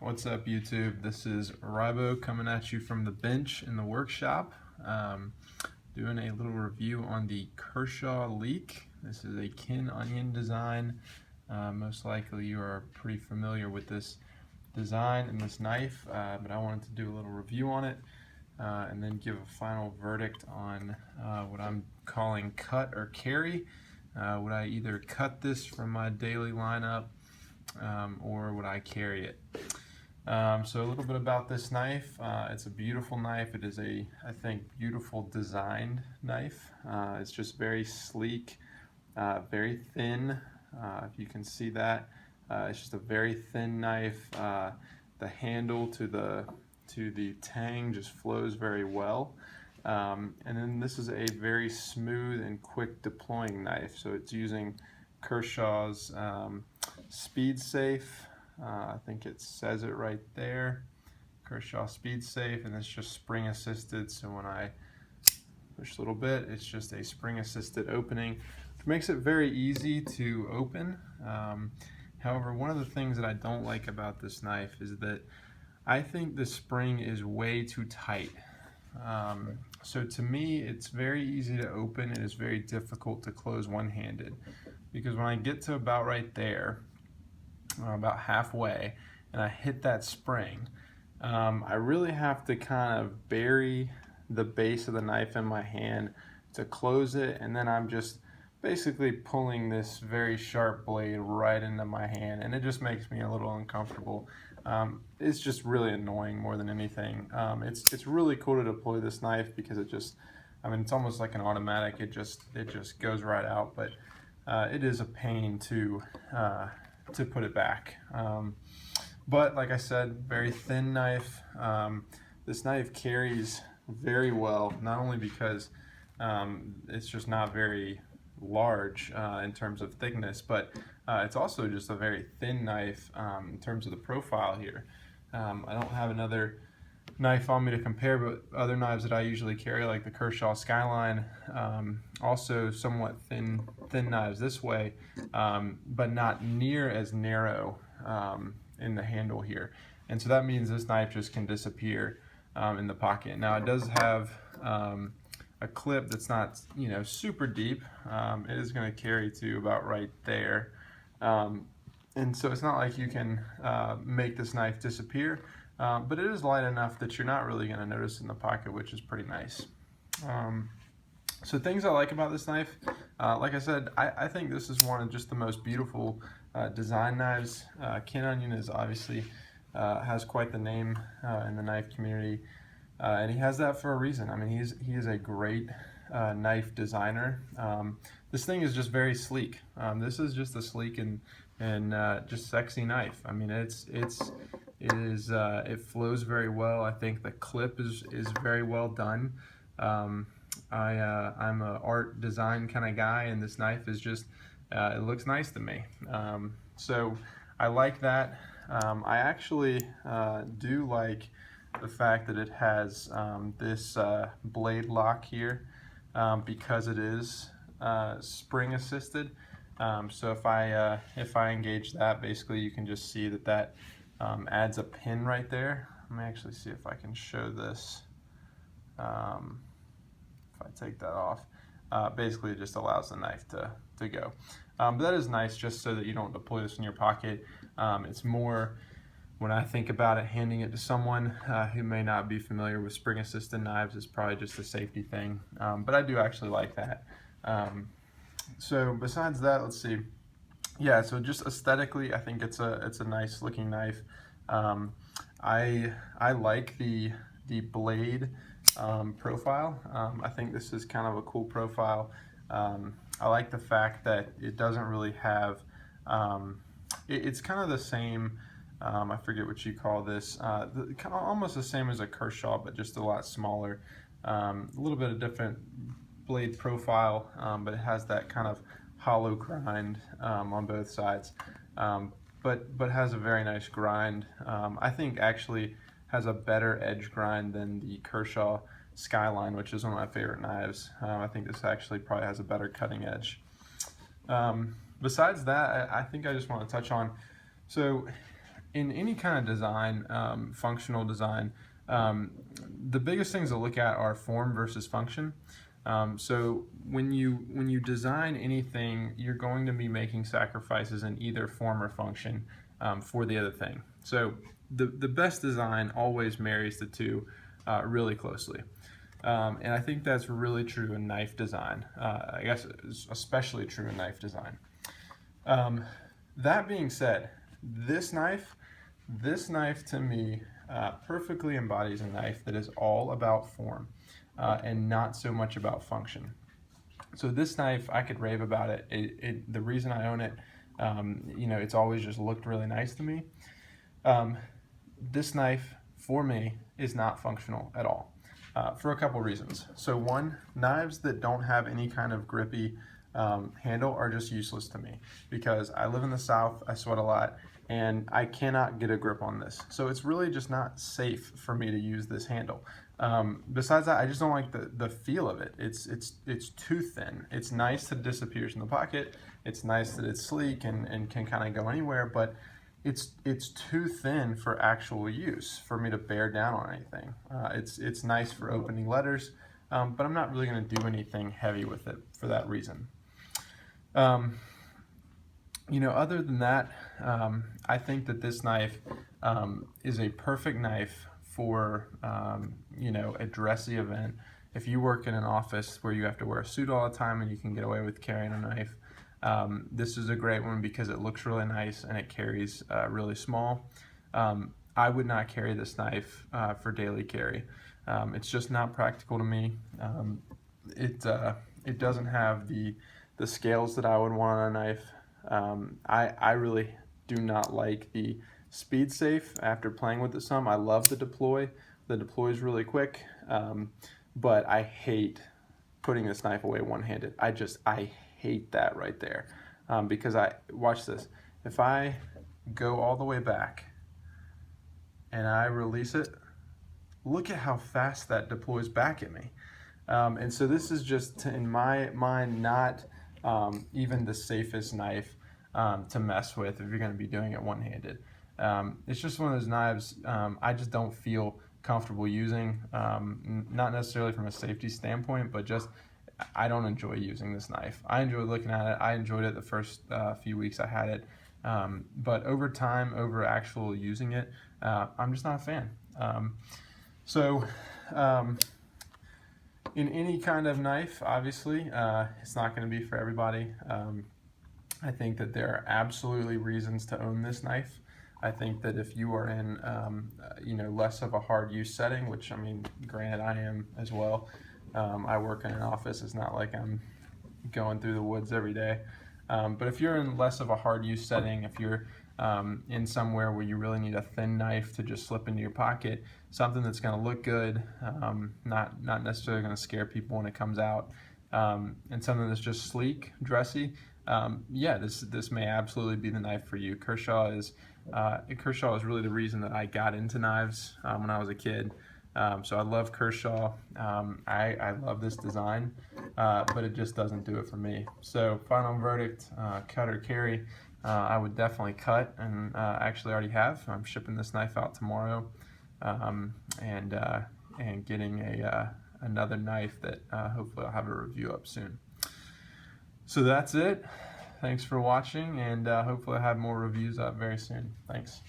What's up, YouTube? This is Ribo coming at you from the bench in the workshop, doing a little review on the Kershaw Leek. This is a kin onion design. Most likely you are pretty familiar with this design and this knife, but I wanted to do a little review on it and then give a final verdict on what I'm calling cut or carry. Would I either cut this from my daily lineup or would I carry it? So a little bit about this knife. It's a beautiful knife. It is I think, beautiful designed knife. It's just very sleek, very thin. If you can see that, it's just a very thin knife. The handle to the tang just flows very well. And then this is a very smooth and quick deploying knife. So it's using Kershaw's Speed Safe. I think it says it right there, Kershaw Speed Safe, and it's just spring assisted. So when I push a little bit, it's just a spring assisted opening, which makes it very easy to open. However, one of the things that I don't like about this knife is that I think the spring is way too tight. So to me, it's very easy to open. It is very difficult to close one-handed, because when I get to about right there, about halfway, and I hit that spring, I really have to kind of bury the base of the knife in my hand to close it, and then I'm just basically pulling this very sharp blade right into my hand, and it just makes me a little uncomfortable. It's just really annoying more than anything. It's really cool to deploy this knife because it just, I mean, it's almost like an automatic. It just goes right out, but it is a pain to put it back. But like I said, very thin knife. This knife carries very well, not only because it's just not very large in terms of thickness, but it's also just a very thin knife in terms of the profile here. I don't have another knife on me to compare, but other knives that I usually carry, like the Kershaw Skyline, also somewhat thin knives this way, but not near as narrow in the handle here. And so that means this knife just can disappear in the pocket. Now it does have a clip that's not, super deep. It is going to carry to about right there. And so it's not like you can make this knife disappear, but it is light enough that you're not really going to notice in the pocket, which is pretty nice. So things I like about this knife, like I said, I think this is one of just the most beautiful design knives. Kin Onion is obviously has quite the name in the knife community, and he has that for a reason. I mean, he is a great knife designer. This thing is just very sleek. This is just a sleek and just sexy knife. I mean, it flows very well. I think the clip is very well done. I'm a art design kind of guy, and this knife is just it looks nice to me. So I like that. I actually do like the fact that it has this blade lock here, because it is spring assisted. So if I engage that, basically you can just see that adds a pin right there. Let me actually see if I can show this. If I take that off, basically it just allows the knife to go. But that is nice, just so that you don't deploy this in your pocket. It's more, when I think about it, handing it to someone who may not be familiar with spring assisted knives, is probably just a safety thing. But I do actually like that. So besides that, let's see. Yeah, so just aesthetically, I think it's a nice looking knife. I like the blade profile. I think this is kind of a cool profile. I like the fact that it doesn't really have, it's kind of the same, I forget what you call this, kind of almost the same as a Kershaw, but just a lot smaller. A little bit of different blade profile, but it has that kind of hollow grind on both sides, but has a very nice grind. I think actually has a better edge grind than the Kershaw Skyline, which is one of my favorite knives. I think this actually probably has a better cutting edge. Besides that, I think I just want to touch on, so in any kind of design, functional design, the biggest things to look at are form versus function. So when you design anything, you're going to be making sacrifices in either form or function for the other thing. So the best design always marries the two really closely. And I think that's really true in knife design. I guess especially true in knife design. That being said, this knife to me perfectly embodies a knife that is all about form and not so much about function. So this knife, I could rave about it. The reason I own it, it's always just looked really nice to me. This knife, for me, is not functional at all for a couple reasons. So one, knives that don't have any kind of grippy handle are just useless to me because I live in the South, I sweat a lot, and I cannot get a grip on this. So it's really just not safe for me to use this handle. Besides that, I just don't like the feel of it. It's too thin. It's nice that it disappears in the pocket. It's nice that it's sleek and can kind of go anywhere, but it's too thin for actual use for me to bear down on anything. It's nice for opening letters, but I'm not really going to do anything heavy with it for that reason. Other than that, I think that this knife is a perfect knife for a dressy event. If you work in an office where you have to wear a suit all the time and you can get away with carrying a knife, this is a great one because it looks really nice and it carries really small. I would not carry this knife for daily carry. It's just not practical to me. It doesn't have the scales that I would want on a knife. I really do not like the speed safe after playing with it some. I love the deploy. The deploy is really quick, but I hate putting this knife away one-handed. I hate that right there because watch this. If I go all the way back and I release it, look at how fast that deploys back at me. And so this is just, in my mind, not even the safest knife to mess with if you're going to be doing it one-handed. It's just one of those knives I just don't feel comfortable using, not necessarily from a safety standpoint, but just I don't enjoy using this knife. I enjoy looking at it. I enjoyed it the first few weeks I had it, but over time, over actual using it, I'm just not a fan. In any kind of knife, obviously, it's not going to be for everybody. I think that there are absolutely reasons to own this knife. I think that if you are in, less of a hard use setting, which, I mean, granted I am as well. I work in an office. It's not like I'm going through the woods every day. But if you're in less of a hard use setting, if you're in somewhere where you really need a thin knife to just slip into your pocket, something that's going to look good, not necessarily going to scare people when it comes out, and something that's just sleek, dressy, this may absolutely be the knife for you. Kershaw is really the reason that I got into knives when I was a kid. So I love Kershaw. I love this design, but it just doesn't do it for me. So final verdict, cut or carry. I would definitely cut, and actually already have. I'm shipping this knife out tomorrow, and getting another knife that hopefully I'll have a review up soon. So that's it. Thanks for watching, and hopefully I'll have more reviews up very soon. Thanks.